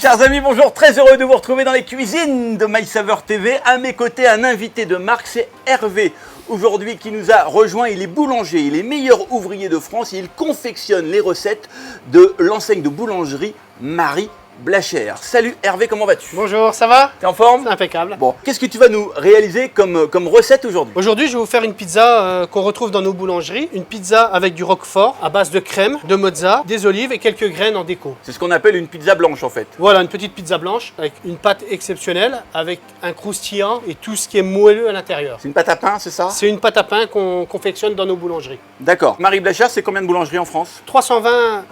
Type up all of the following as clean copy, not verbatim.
Chers amis, bonjour, très heureux de vous retrouver dans les cuisines de My Saveur TV. À mes côtés, un invité de marque, c'est Hervé. Aujourd'hui, qui nous a rejoint, il est boulanger, il est meilleur ouvrier de France et il confectionne les recettes de l'enseigne de boulangerie Marie Blachère. Salut Hervé, comment vas-tu? Bonjour, ça va? T'es en forme? Impeccable. Bon, qu'est-ce que tu vas nous réaliser comme recette aujourd'hui? Aujourd'hui, je vais vous faire une pizza qu'on retrouve dans nos boulangeries. Une pizza avec du roquefort à base de crème, de mozza, des olives et quelques graines en déco. C'est ce qu'on appelle une pizza blanche en fait. Voilà, une petite pizza blanche avec une pâte exceptionnelle, avec un croustillant et tout ce qui est moelleux à l'intérieur. C'est une pâte à pain, c'est ça? C'est une pâte à pain qu'on confectionne dans nos boulangeries. D'accord. Marie Blachère, c'est combien de boulangeries en France? 320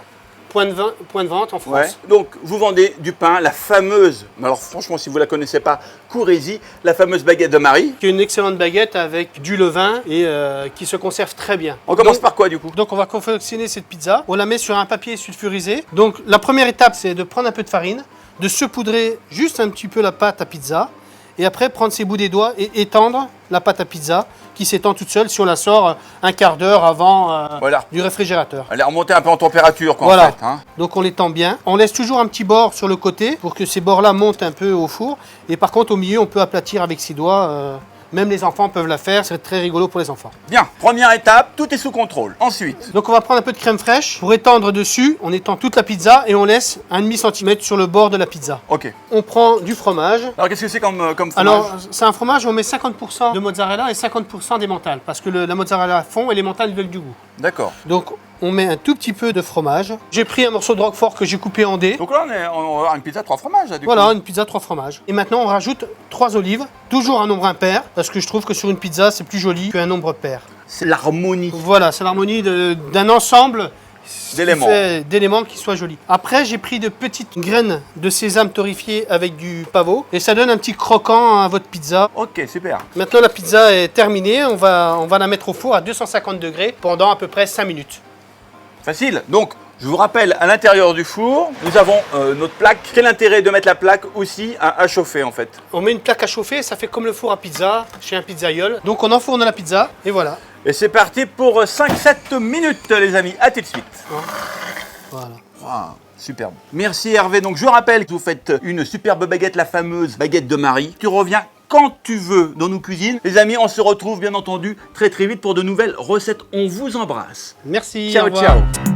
points de vente en France. Ouais. Donc, vous vendez du pain, la fameuse, mais alors franchement, si vous ne la connaissez pas, courez-y, la fameuse baguette de Marie. Qui est une excellente baguette avec du levain et qui se conserve très bien. On commence par quoi du coup? Donc on va confectionner cette pizza. On la met sur un papier sulfurisé. Donc la première étape, c'est de prendre un peu de farine, de saupoudrer juste un petit peu la pâte à pizza. Et après, prendre ses bouts des doigts et étendre la pâte à pizza qui s'étend toute seule si on la sort un quart d'heure avant voilà. du réfrigérateur. Elle est remontée un peu en température quoi, voilà. En fait. Hein. Donc on l'étend bien. On laisse toujours un petit bord sur le côté pour que ces bords-là montent un peu au four. Et par contre, au milieu, on peut aplatir avec ses doigts. Même les enfants peuvent la faire, c'est très rigolo pour les enfants. Bien, première étape, tout est sous contrôle. Ensuite, donc on va prendre un peu de crème fraîche pour étendre dessus. On étend toute la pizza et on laisse un demi-centimètre sur le bord de la pizza. ok. On prend du fromage. Alors qu'est-ce que c'est comme fromage? Alors c'est un fromage où on met 50% de mozzarella et 50% d'emmental parce que la mozzarella fond et l'emmental veulent du goût. D'accord. Donc on met un tout petit peu de fromage. J'ai pris un morceau de roquefort que j'ai coupé en dés. Donc là, on va avoir une pizza 3 fromages. Là, du Voilà, coup. une pizza 3 fromages. Et maintenant on rajoute 3 olives, toujours un nombre impair parce que je trouve que sur une pizza c'est plus joli qu'un nombre pair. C'est l'harmonie Voilà, c'est l'harmonie d'un ensemble d'éléments qui soient jolis. Après, j'ai pris de petites graines de sésame torréfiées avec du pavot et ça donne un petit croquant à votre pizza. Ok, super. Maintenant, la pizza est terminée. On va la mettre au four à 250 degrés pendant à peu près 5 minutes. Facile. Donc, je vous rappelle, à l'intérieur du four, nous avons notre plaque. Quel intérêt de mettre la plaque aussi à chauffer en fait? On met une plaque à chauffer, ça fait comme le four à pizza chez un pizzaïole. Donc, on enfourne la pizza et voilà. Et c'est parti pour 5-7 minutes les amis, à tout de suite. Voilà. Wow, superbe. Merci Hervé. Donc je rappelle que vous faites une superbe baguette, la fameuse baguette de Marie. Tu reviens quand tu veux dans nos cuisines. Les amis, on se retrouve bien entendu très vite pour de nouvelles recettes. On vous embrasse. Merci. Ciao, au revoir. ciao.